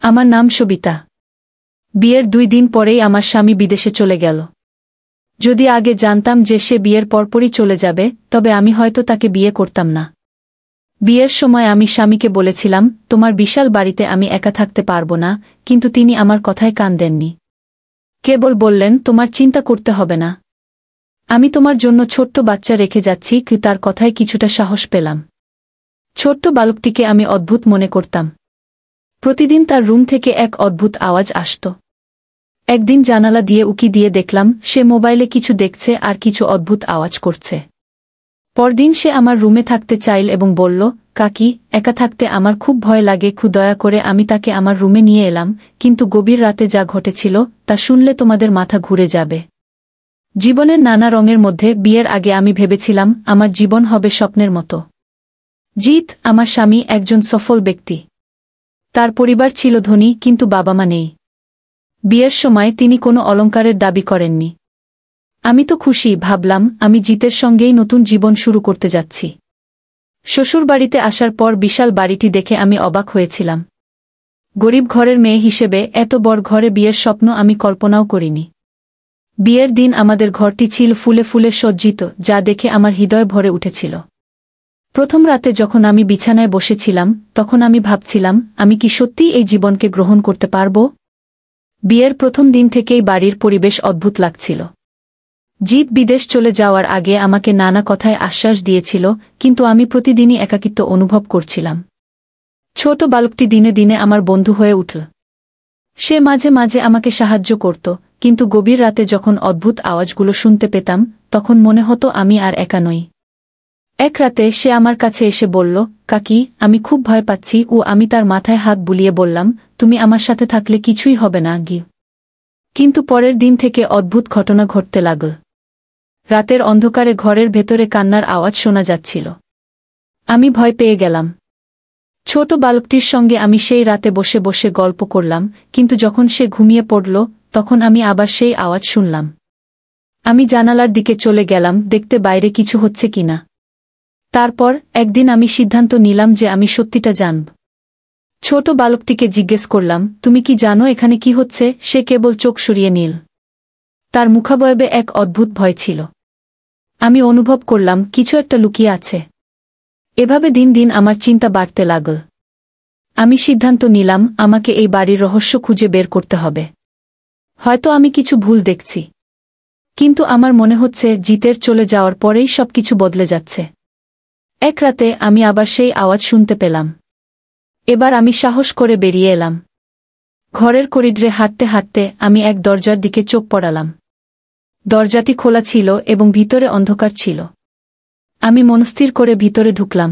আমার নাম সবিতা। বিয়ের 2 দিন পরেই আমার স্বামী বিদেশে চলে গেল। যদি আগে জানতাম যে সে বিয়ের পরপরই চলে যাবে, তবে আমি হয়তো তাকে বিয়ে করতাম না। বিয়ের সময় আমি স্বামীকে বলেছিলাম, তোমার বিশাল বাড়িতে আমি একা থাকতে পারবো না, কিন্তু তিনি আমার কথায় কান দেননি। কেবল বললেন, তোমার চিন্তা করতে হবে না, আমি তোমার জন্য ছোট্ট বাচ্চা রেখে যাচ্ছি। তার কথায় কিছুটা সাহস পেলাম। ছোট্ট বালকটিকে আমি অদ্ভুত মনে করতাম। প্রতিদিন তার রুম থেকে এক অদ্ভুত আওয়াজ আসত। একদিন জানালা দিয়ে উকি দিয়ে দেখলাম সে মোবাইলে কিছু দেখছে আর কিছু অদ্ভুত আওয়াজ করছে। পরদিন সে আমার রুমে থাকতে চাইল এবং বলল, কাকি, একা থাকতে আমার খুব ভয় লাগে, দয়া করে আমি তাকে আমার রুমে নিয়ে এলাম, কিন্তু গভীর রাতে যা ঘটেছিল তা শুনলে তোমাদের মাথা ঘুরে যাবে। জীবনের নানা রঙের মধ্যে বিয়ের আগে আমি ভেবেছিলাম আমার জীবন হবে স্বপ্নের মতো। জিৎ, আমার স্বামী, একজন সফল ব্যক্তি। তার পরিবার ছিল ধনী, কিন্তু বাবা মা নেই। বিয়ের সময় তিনি কোনো অলংকারের দাবি করেননি। আমি তো খুশি, ভাবলাম আমি জিতের সঙ্গেই নতুন জীবন শুরু করতে যাচ্ছি। শ্বশুরবাড়িতে আসার পর বিশাল বাড়িটি দেখে আমি অবাক হয়েছিলাম। গরিব ঘরের মেয়ে হিসেবে এত বড় ঘরে বিয়ের স্বপ্ন আমি কল্পনাও করিনি। বিয়ের দিন আমাদের ঘরটি ছিল ফুলে ফুলে সজ্জিত, যা দেখে আমার হৃদয় ভরে উঠেছিল। প্রথম রাতে যখন আমি বিছানায় বসেছিলাম, তখন আমি ভাবছিলাম, আমি কি সত্যিই এই জীবনকে গ্রহণ করতে পারব? বিয়ের প্রথম দিন থেকেই বাড়ির পরিবেশ অদ্ভুত লাগছিল। জিৎ বিদেশ চলে যাওয়ার আগে আমাকে নানা কথায় আশ্বাস দিয়েছিল, কিন্তু আমি প্রতিদিনই একাকিত্ব অনুভব করছিলাম। ছোট বালকটি দিনে দিনে আমার বন্ধু হয়ে উঠল। সে মাঝে মাঝে আমাকে সাহায্য করত, কিন্তু গভীর রাতে যখন অদ্ভুত আওয়াজগুলো শুনতে পেতাম, তখন মনে হতো আমি আর একা নই। এক রাতে সে আমার কাছে এসে বলল, কাকি, আমি খুব ভয় পাচ্ছি। আমি তার মাথায় হাত বুলিয়ে বললাম, তুমি আমার সাথে থাকলে কিছুই হবে না গি। কিন্তু পরের দিন থেকে অদ্ভুত ঘটনা ঘটতে লাগল। রাতের অন্ধকারে ঘরের ভেতরে কান্নার আওয়াজ শোনা যাচ্ছিল। আমি ভয় পেয়ে গেলাম। ছোট বালকটির সঙ্গে আমি সেই রাতে বসে বসে গল্প করলাম, কিন্তু যখন সে ঘুমিয়ে পড়ল, তখন আমি আবার সেই আওয়াজ শুনলাম। আমি জানালার দিকে চলে গেলাম, দেখতে বাইরে কিছু হচ্ছে কিনা। তারপর একদিন আমি সিদ্ধান্ত নিলাম যে আমি সত্যিটা জানব। ছোট বালকটিকে জিজ্ঞেস করলাম, তুমি কি জানো এখানে কি হচ্ছে? সে কেবল চোখ সরিয়ে নিল। তার মুখাবয়বে এক অদ্ভুত ভয় ছিল। আমি অনুভব করলাম কিছু একটা লুকিয়ে আছে। এভাবে দিন দিন আমার চিন্তা বাড়তে লাগল। আমি সিদ্ধান্ত নিলাম আমাকে এই বাড়ির রহস্য খুঁজে বের করতে হবে। হয়তো আমি কিছু ভুল দেখছি, কিন্তু আমার মনে হচ্ছে জিতের চলে যাওয়ার পরেই সবকিছু বদলে যাচ্ছে। এক রাতে আমি আবার সেই আওয়াজ শুনতে পেলাম। এবার আমি সাহস করে বেরিয়ে এলাম। ঘরের করিডোরে হাঁটতে হাঁটতে আমি এক দরজার দিকে চোখ পড়ালাম। দরজাটি খোলা ছিল এবং ভিতরে অন্ধকার ছিল। আমি মনস্থির করে ভিতরে ঢুকলাম।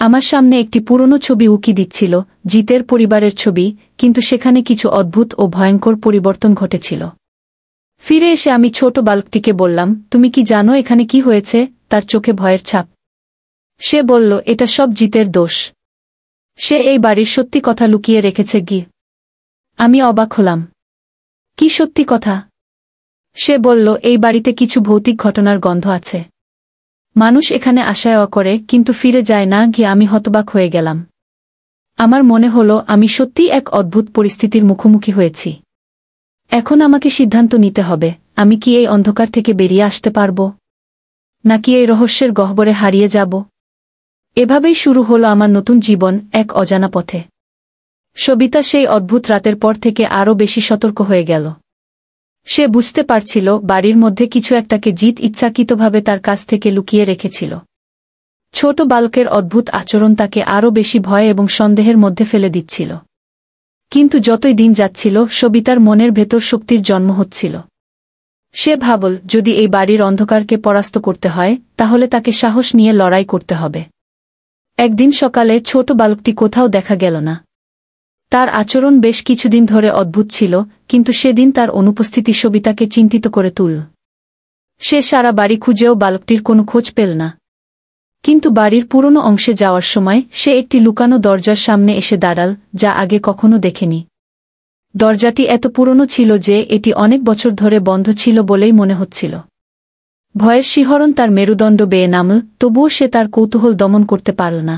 আমার সামনে একটি পুরনো ছবি উকি দিচ্ছিল, জিতের পরিবারের ছবি, কিন্তু সেখানে কিছু অদ্ভুত ও ভয়ঙ্কর পরিবর্তন ঘটেছিল। ফিরে এসে আমি ছোট বালকটিকে বললাম, তুমি কি জানো এখানে কি হয়েছে? তার চোখে ভয়ের ছাপ। সে বলল, এটা সব জিতের দোষ। সে এই বাড়ির সত্যি কথা লুকিয়ে রেখেছে গি। আমি অবাক হলাম। কি সত্যি কথা? সে বলল, এই বাড়িতে কিছু ভৌতিক ঘটনার গন্ধ আছে। মানুষ এখানে আসা যাওয়া করে, কিন্তু ফিরে যায় না গি। আমি হতবাক হয়ে গেলাম। আমার মনে হলো আমি সত্যিই এক অদ্ভুত পরিস্থিতির মুখোমুখি হয়েছি। এখন আমাকে সিদ্ধান্ত নিতে হবে, আমি কি এই অন্ধকার থেকে বেরিয়ে আসতে পারব, নাকি এই রহস্যের গহ্বরে হারিয়ে যাব। এভাবেই শুরু হলো আমার নতুন জীবন, এক অজানা পথে। সবিতা সেই অদ্ভুত রাতের পর থেকে আরও বেশি সতর্ক হয়ে গেল। সে বুঝতে পারছিল বাড়ির মধ্যে কিছু একটাকে জিত ইচ্ছাকৃতভাবে তার কাছ থেকে লুকিয়ে রেখেছিল। ছোট বালকের অদ্ভুত আচরণ তাকে আরও বেশি ভয় এবং সন্দেহের মধ্যে ফেলে দিচ্ছিল। কিন্তু যতই দিন যাচ্ছিল, সবিতার মনের ভেতর শক্তির জন্ম হচ্ছিল। সে ভাবল, যদি এই বাড়ির অন্ধকারকে পরাস্ত করতে হয়, তাহলে তাকে সাহস নিয়ে লড়াই করতে হবে। একদিন সকালে ছোট বালকটি কোথাও দেখা গেল না। তার আচরণ বেশ কিছুদিন ধরে অদ্ভুত ছিল, কিন্তু সেদিন তার অনুপস্থিতি সবিতাকে চিন্তিত করে তুলল। সে সারা বাড়ি খুঁজেও বালকটির কোনো খোঁজ পেল না। কিন্তু বাড়ির পুরনো অংশে যাওয়ার সময় সে একটি লুকানো দরজার সামনে এসে দাঁড়াল, যা আগে কখনো দেখেনি। দরজাটি এত পুরনো ছিল যে এটি অনেক বছর ধরে বন্ধ ছিল বলেই মনে হচ্ছিল। ভয়ের শিহরণ তার মেরুদণ্ড বেয়ে নামল, তবুও সে তার কৌতূহল দমন করতে পারল না।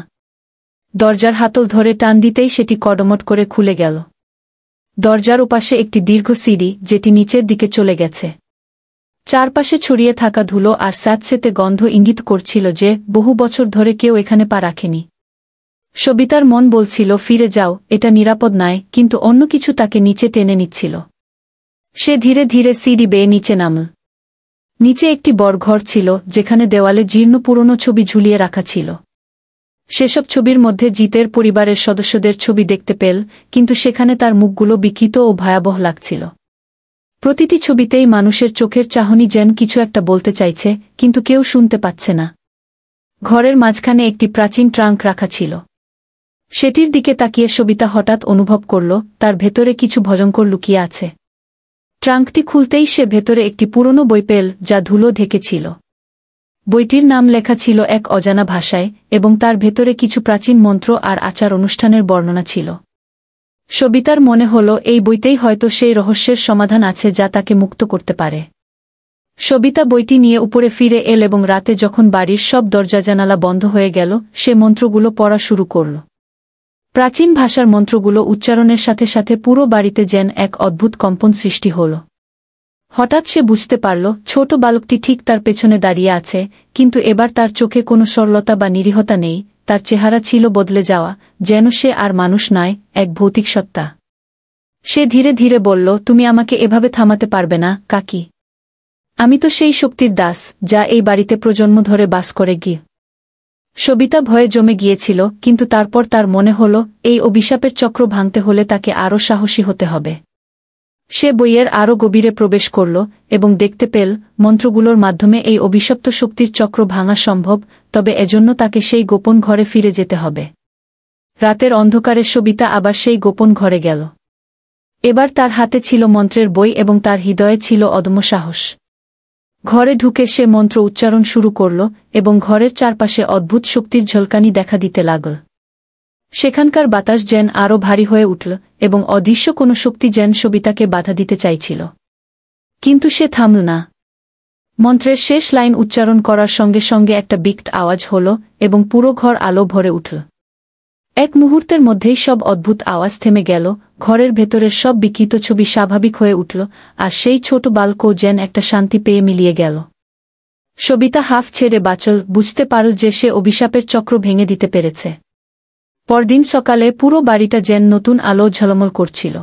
দরজার হাতল ধরে টান দিতেই সেটি কড়মট করে খুলে গেল। দরজার ওপাশে একটি দীর্ঘ সিঁড়ি, যেটি নিচের দিকে চলে গেছে। চারপাশে ছড়িয়ে থাকা ধুলো আর স্যাঁতসেঁতে গন্ধ ইঙ্গিত করছিল যে বহু বছর ধরে কেউ এখানে পা রাখেনি। সবিতার মন বলছিল, ফিরে যাও, এটা নিরাপদ নয়, কিন্তু অন্য কিছু তাকে নিচে টেনে নিচ্ছিল। সে ধীরে ধীরে সিঁড়ি বেয়ে নিচে নামল। নিচে একটি বড় ঘর ছিল, যেখানে দেওয়ালে জীর্ণ পুরনো ছবি ঝুলিয়ে রাখা ছিল। সেসব ছবির মধ্যে জিতের পরিবারের সদস্যদের ছবি দেখতে পেল, কিন্তু সেখানে তার মুখগুলো বিকৃত ও ভয়াবহ লাগছিল। প্রতিটি ছবিতেই মানুষের চোখের চাহনি যেন কিছু একটা বলতে চাইছে, কিন্তু কেউ শুনতে পাচ্ছে না। ঘরের মাঝখানে একটি প্রাচীন ট্রাঙ্ক রাখা ছিল। সেটির দিকে তাকিয়ে সবিতা হঠাৎ অনুভব করল তার ভেতরে কিছু ভয়ঙ্কর লুকিয়ে আছে। ট্রাঙ্কটি খুলতেই সে ভেতরে একটি পুরনো বই পেল, যা ধুলো ঢেকেছিল। বইটির নাম লেখা ছিল এক অজানা ভাষায়, এবং তার ভেতরে কিছু প্রাচীন মন্ত্র আর আচার অনুষ্ঠানের বর্ণনা ছিল। সবিতার মনে হল এই বইতেই হয়তো সেই রহস্যের সমাধান আছে যা তাকে মুক্ত করতে পারে। সবিতা বইটি নিয়ে উপরে ফিরে এল এবং রাতে যখন বাড়ির সব দরজা জানালা বন্ধ হয়ে গেল, সে মন্ত্রগুলো পড়া শুরু করল। প্রাচীন ভাষার মন্ত্রগুলো উচ্চারণের সাথে সাথে পুরো বাড়িতে যেন এক অদ্ভুত কম্পন সৃষ্টি হল। হঠাৎ সে বুঝতে পারল ছোট বালকটি ঠিক তার পেছনে দাঁড়িয়ে আছে, কিন্তু এবার তার চোখে কোনো সরলতা বা নিরীহতা নেই। তার চেহারা ছিল বদলে যাওয়া, যেন সে আর মানুষ নয়, এক ভৌতিক সত্তা। সে ধীরে ধীরে বলল, তুমি আমাকে এভাবে থামাতে পারবে না, কাকি। আমি তো সেই শক্তির দাস, যা এই বাড়িতে প্রজন্ম ধরে বাস করে গিয়ে। সবিতা ভয়ে জমে গিয়েছিল, কিন্তু তারপর তার মনে হল এই অভিশাপের চক্র ভাঙতে হলে তাকে আরও সাহসী হতে হবে। সে বইয়ের আরও গভীরে প্রবেশ করল এবং দেখতে পেল মন্ত্রগুলোর মাধ্যমে এই অভিশপ্ত শক্তির চক্র ভাঙা সম্ভব, তবে এজন্য তাকে সেই গোপন ঘরে ফিরে যেতে হবে। রাতের অন্ধকারে সবিতা আবার সেই গোপন ঘরে গেল। এবার তার হাতে ছিল মন্ত্রের বই এবং তার হৃদয়ে ছিল অদম্য সাহস। ঘরে ঢুকে সে মন্ত্র উচ্চারণ শুরু করল এবং ঘরের চারপাশে অদ্ভুত শক্তির ঝলকানি দেখা দিতে লাগল। সেখানকার বাতাস যেন আরও ভারী হয়ে উঠল এবং অদৃশ্য কোনো শক্তি যেন সবিতাকে বাধা দিতে চাইছিল। কিন্তু সে থামল না। মন্ত্রের শেষ লাইন উচ্চারণ করার সঙ্গে সঙ্গে একটা বিকট আওয়াজ হল এবং পুরো ঘর আলো ভরে উঠল। এক মুহূর্তের মধ্যেই সব অদ্ভুত আওয়াজ থেমে গেল, ঘরের ভেতরের সব বিকৃত ছবি স্বাভাবিক হয়ে উঠল, আর সেই ছোট বালকও যেন একটা শান্তি পেয়ে মিলিয়ে গেল। সবিতা হাফ ছেড়ে বাঁচল, বুঝতে পারল যে সে অভিশাপের চক্র ভেঙে দিতে পেরেছে। পরদিন সকালে পুরো বাড়িটা যেন নতুন আলো ঝলমল করছিল।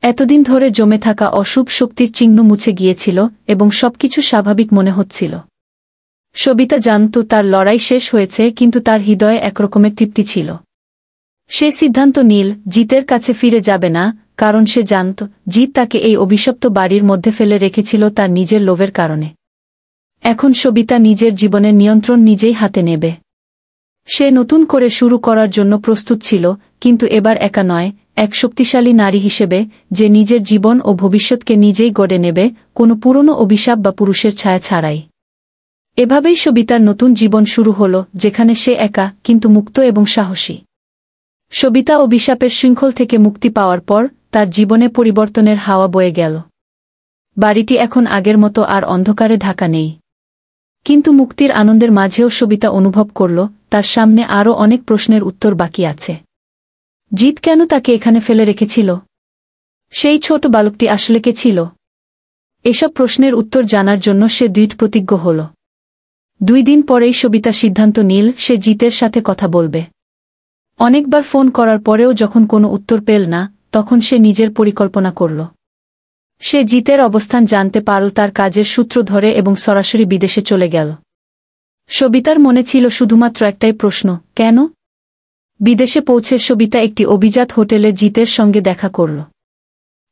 এতদিন ধরে জমে থাকা অশুভ শক্তির চিহ্ন মুছে গিয়েছিল এবং সবকিছু স্বাভাবিক মনে হচ্ছিল। সবিতা জানত তার লড়াই শেষ হয়েছে, কিন্তু তার হৃদয়ে একরকমের তৃপ্তি ছিল। সে সিদ্ধান্ত নিল জিতের কাছে ফিরে যাবে না, কারণ সে জানত জিত তাকে এই অভিশপ্ত বাড়ির মধ্যে ফেলে রেখেছিল তার নিজের লোভের কারণে। এখন সবিতা নিজের জীবনের নিয়ন্ত্রণ নিজেই হাতে নেবে। সে নতুন করে শুরু করার জন্য প্রস্তুত ছিল, কিন্তু এবার একা নয়, এক শক্তিশালী নারী হিসেবে যে নিজের জীবন ও ভবিষ্যৎকে নিজেই গড়ে নেবে, কোনো পুরনো অভিশাপ বা পুরুষের ছায়া ছাড়াই। এভাবেই সবিতার নতুন জীবন শুরু হল, যেখানে সে একা কিন্তু মুক্ত এবং সাহসী। সবিতা অভিশাপের শৃঙ্খল থেকে মুক্তি পাওয়ার পর তার জীবনে পরিবর্তনের হাওয়া বয়ে গেল। বাড়িটি এখন আগের মতো আর অন্ধকারে ঢাকা নেই। কিন্তু মুক্তির আনন্দের মাঝেও সবিতা অনুভব করল তার সামনে আরও অনেক প্রশ্নের উত্তর বাকি আছে। জিত কেন তাকে এখানে ফেলে রেখেছিল? সেই ছোট বালকটি আসলে কে ছিল? এসব প্রশ্নের উত্তর জানার জন্য সে দৃঢ় প্রতিজ্ঞ হল। 2 দিন পরেই সবিতা সিদ্ধান্ত নিল সে জিতের সাথে কথা বলবে। অনেকবার ফোন করার পরেও যখন কোনো উত্তর পেল না, তখন সে নিজের পরিকল্পনা করল। সে জিতের অবস্থান জানতে পারল তার কাজের সূত্র ধরে এবং সরাসরি বিদেশে চলে গেল। সবিতার মনে ছিল শুধুমাত্র একটাই প্রশ্ন, কেন? বিদেশে পৌঁছে সবিতা একটি অভিজাত হোটেলে জিতের সঙ্গে দেখা করল।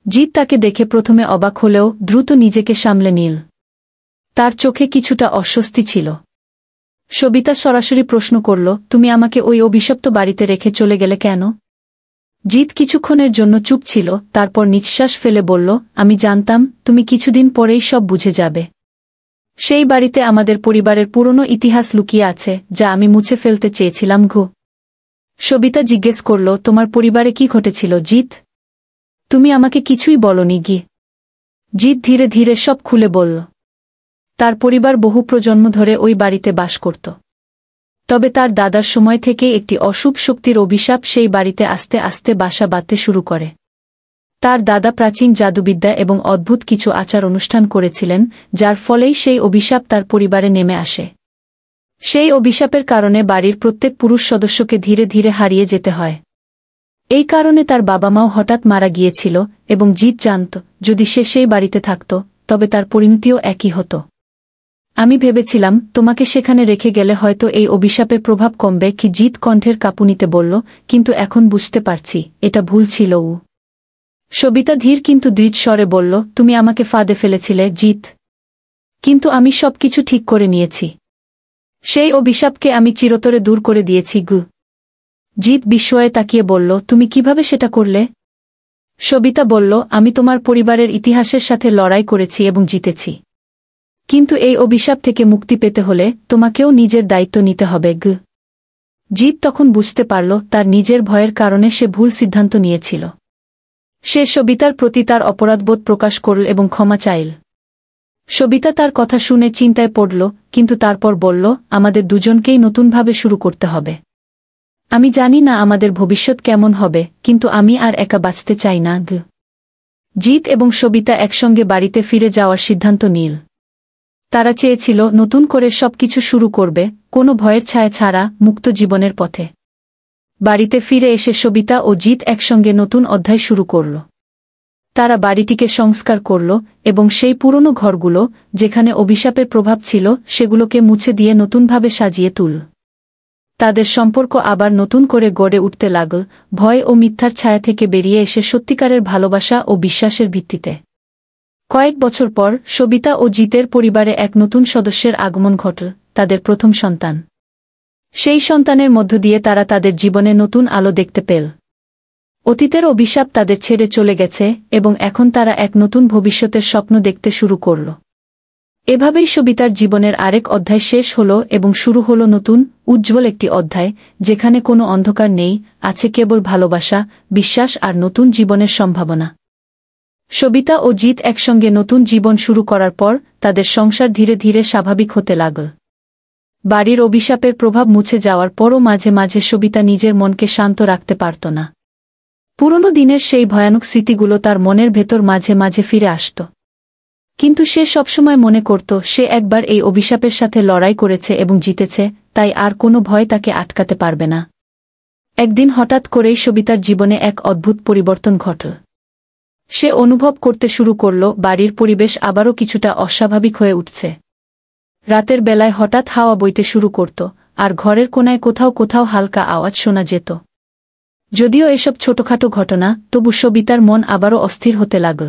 জিত তাকে দেখে প্রথমে অবাক হলেও দ্রুত নিজেকে সামলে নিল। তার চোখে কিছুটা অস্বস্তি ছিল। সবিতা সরাসরি প্রশ্ন করল, তুমি আমাকে ওই অভিশপ্ত বাড়িতে রেখে চলে গেলে কেন? জিত কিছুক্ষণের জন্য চুপ ছিল, তারপর নিঃশ্বাস ফেলে বলল, আমি জানতাম তুমি কিছুদিন পরেই সব বুঝে যাবে। সেই বাড়িতে আমাদের পরিবারের পুরনো ইতিহাস লুকিয়ে আছে, যা আমি মুছে ফেলতে চেয়েছিলাম। সবিতা জিজ্ঞেস করল, তোমার পরিবারে কি ঘটেছিল জিত? তুমি আমাকে কিছুই বলনি গি। জিত ধীরে ধীরে সব খুলে বলল। তার পরিবার বহু প্রজন্ম ধরে ওই বাড়িতে বাস করত। তবে তার দাদার সময় থেকেই একটি অশুভ শক্তির অভিশাপ সেই বাড়িতে আস্তে আস্তে বাসা বাঁধতে শুরু করে। তার দাদা প্রাচীন জাদুবিদ্যা এবং অদ্ভুত কিছু আচার অনুষ্ঠান করেছিলেন, যার ফলেই সেই অভিশাপ তার পরিবারে নেমে আসে। সেই অভিশাপের কারণে বাড়ির প্রত্যেক পুরুষ সদস্যকে ধীরে ধীরে হারিয়ে যেতে হয়। এই কারণে তার বাবা মাও হঠাৎ মারা গিয়েছিল এবং জিত জানত যদি সে সেই বাড়িতে থাকত তবে তার পরিণতিও একই হতো। আমি ভেবেছিলাম তোমাকে সেখানে রেখে গেলে হয়তো এই অভিশাপের প্রভাব কমবে, কি জিত কণ্ঠের কাঁপুনিতে বলল, কিন্তু এখন বুঝতে পারছি এটা ভুল ছিল। সবিতা ধীর কিন্তু দৃঢ় স্বরে বলল, তুমি আমাকে ফাঁদে ফেলেছিলে জিত, কিন্তু আমি সবকিছু ঠিক করে নিয়েছি। সেই অভিশাপকে আমি চিরতরে দূর করে দিয়েছি। জিত বিস্ময়ে তাকিয়ে বলল, তুমি কিভাবে সেটা করলে? সবিতা বলল, আমি তোমার পরিবারের ইতিহাসের সাথে লড়াই করেছি এবং জিতেছি, কিন্তু এই অভিশাপ থেকে মুক্তি পেতে হলে তোমাকেও নিজের দায়িত্ব নিতে হবে। জিত তখন বুঝতে পারল তার নিজের ভয়ের কারণে সে ভুল সিদ্ধান্ত নিয়েছিল। সে সবিতার প্রতি তার অপরাধবোধ প্রকাশ করল এবং ক্ষমা চাইল। সবিতা তার কথা শুনে চিন্তায় পড়ল, কিন্তু তারপর বলল, আমাদের দুজনকেই নতুনভাবে শুরু করতে হবে। আমি জানি না আমাদের ভবিষ্যৎ কেমন হবে, কিন্তু আমি আর একা বাঁচতে চাই না। জিত এবং সবিতা একসঙ্গে বাড়িতে ফিরে যাওয়ার সিদ্ধান্ত নিল। তারা চেয়েছিল নতুন করে সবকিছু শুরু করবে, কোনো ভয়ের ছায়া ছাড়া, মুক্ত জীবনের পথে। বাড়িতে ফিরে এসে সবিতা ও জিত একসঙ্গে নতুন অধ্যায় শুরু করল। তারা বাড়িটিকে সংস্কার করল এবং সেই পুরনো ঘরগুলো যেখানে অভিশাপের প্রভাব ছিল সেগুলোকে মুছে দিয়ে নতুনভাবে সাজিয়ে তুলল। তাদের সম্পর্ক আবার নতুন করে গড়ে উঠতে লাগল, ভয় ও মিথ্যার ছায়া থেকে বেরিয়ে এসে সত্যিকারের ভালোবাসা ও বিশ্বাসের ভিত্তিতে। কয়েক বছর পর সবিতা ও জিতের পরিবারে এক নতুন সদস্যের আগমন ঘটল, তাদের প্রথম সন্তান। সেই সন্তানের মধ্য দিয়ে তারা তাদের জীবনে নতুন আলো দেখতে পেল। অতীতের অভিশাপ তাদের ছেড়ে চলে গেছে এবং এখন তারা এক নতুন ভবিষ্যতের স্বপ্ন দেখতে শুরু করল। এভাবেই সবিতার জীবনের আরেক অধ্যায় শেষ হল এবং শুরু হল নতুন, উজ্জ্বল একটি অধ্যায়, যেখানে কোনো অন্ধকার নেই, আছে কেবল ভালোবাসা, বিশ্বাস আর নতুন জীবনের সম্ভাবনা। সবিতা ও জিত একসঙ্গে নতুন জীবন শুরু করার পর তাদের সংসার ধীরে ধীরে স্বাভাবিক হতে লাগল। বাড়ির অভিশাপের প্রভাব মুছে যাওয়ার পরও মাঝে মাঝে সবিতা নিজের মনকে শান্ত রাখতে পারত না। পুরনো দিনের সেই ভয়ানক স্মৃতিগুলো তার মনের ভেতর মাঝে মাঝে ফিরে আসত। কিন্তু সে সবসময় মনে করত সে একবার এই অভিশাপের সাথে লড়াই করেছে এবং জিতেছে, তাই আর কোনো ভয় তাকে আটকাতে পারবে না। একদিন হঠাৎ করেই সবিতার জীবনে এক অদ্ভুত পরিবর্তন ঘটল। সে অনুভব করতে শুরু করল বাড়ির পরিবেশ আবারও কিছুটা অস্বাভাবিক হয়ে উঠছে। রাতের বেলায় হঠাৎ হাওয়া বইতে শুরু করত, আর ঘরের কোনায় কোথাও কোথাও হালকা আওয়াজ শোনা যেত। যদিও এসব ছোটখাটো ঘটনা, তবু সবিতার মন আবারও অস্থির হতে লাগল।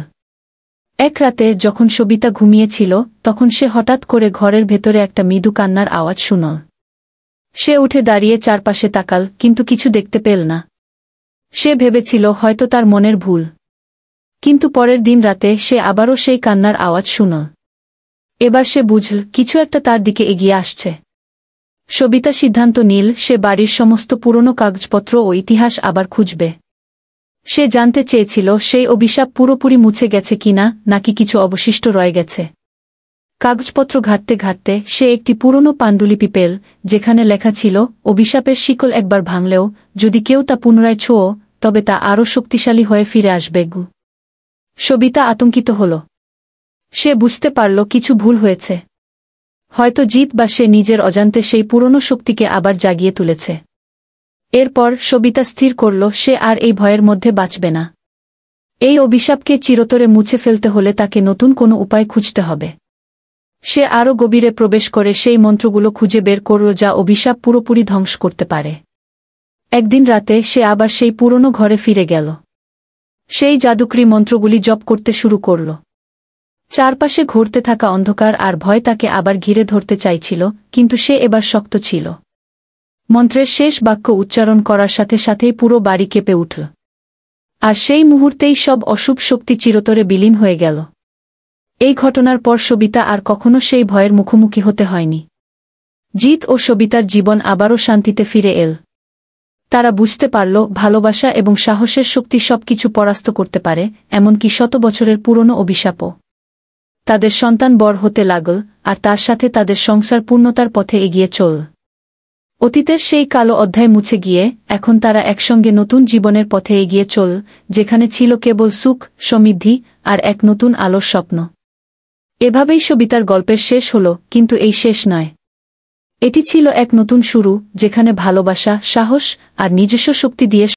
এক রাতে যখন সবিতা ঘুমিয়েছিল তখন সে হঠাৎ করে ঘরের ভেতরে একটা মৃদু কান্নার আওয়াজ শুনল। সে উঠে দাঁড়িয়ে চারপাশে তাকাল, কিন্তু কিছু দেখতে পেল না। সে ভেবেছিল হয়তো তার মনের ভুল। কিন্তু পরের দিন রাতে সে আবারও সেই কান্নার আওয়াজ শুনল। এবার সে বুঝল কিছু একটা তার দিকে এগিয়ে আসছে। সবিতা সিদ্ধান্ত নিল সে বাড়ির সমস্ত পুরনো কাগজপত্র ও ইতিহাস আবার খুঁজবে। সে জানতে চেয়েছিল সেই অভিশাপ পুরোপুরি মুছে গেছে কিনা, নাকি কিছু অবশিষ্ট রয়ে গেছে। কাগজপত্র ঘাঁটতে ঘাঁটতে সে একটি পুরনো পাণ্ডুলিপি পেল, যেখানে লেখা ছিল, অভিশাপের শিকল একবার ভাঙলেও যদি কেউ তা পুনরায় ছোঁয় তবে তা আরও শক্তিশালী হয়ে ফিরে আসবে। সবিতা আতঙ্কিত হল। সে বুঝতে পারল কিছু ভুল হয়েছে। হয়তো জিত বা সে নিজের অজান্তে সেই পুরনো শক্তিকে আবার জাগিয়ে তুলেছে। এরপর সবিতা স্থির করল সে আর এই ভয়ের মধ্যে বাঁচবে না। এই অভিশাপকে চিরতরে মুছে ফেলতে হলে তাকে নতুন কোনো উপায় খুঁজতে হবে। সে আরও গভীরে প্রবেশ করে সেই মন্ত্রগুলো খুঁজে বের করল যা অভিশাপ পুরোপুরি ধ্বংস করতে পারে। একদিন রাতে সে আবার সেই পুরনো ঘরে ফিরে গেল। সেই জাদুকরি মন্ত্রগুলি জপ করতে শুরু করল। চারপাশে ঘুরতে থাকা অন্ধকার আর ভয় তাকে আবার ঘিরে ধরতে চাইছিল, কিন্তু সে এবার শক্ত ছিল। মন্ত্রের শেষ বাক্য উচ্চারণ করার সাথে সাথেই পুরো বাড়ি কেঁপে উঠল। আর সেই মুহূর্তেই সব অশুভ শক্তি চিরতরে বিলীন হয়ে গেল। এই ঘটনার পর সবিতা আর কখনো সেই ভয়ের মুখোমুখি হতে হয়নি। জিত ও সবিতার জীবন আবারও শান্তিতে ফিরে এল। তারা বুঝতে পারল ভালোবাসা এবং সাহসের শক্তি সবকিছু পরাস্ত করতে পারে, এমনকি শত বছরের পুরনো অভিশাপও। তাদের সন্তান বড় হতে লাগল, আর তার সাথে তাদের সংসার পূর্ণতার পথে এগিয়ে চল। অতীতের সেই কালো অধ্যায় মুছে গিয়ে এখন তারা একসঙ্গে নতুন জীবনের পথে এগিয়ে চল, যেখানে ছিল কেবল সুখ, সমৃদ্ধি আর এক নতুন আলোর স্বপ্ন। এভাবেই সবিতার গল্পের শেষ হল, কিন্তু এই শেষ নয়। এটি ছিল এক নতুন শুরু, যেখানে ভালোবাসা, সাহস আর নিজস্ব শক্তি দিয়ে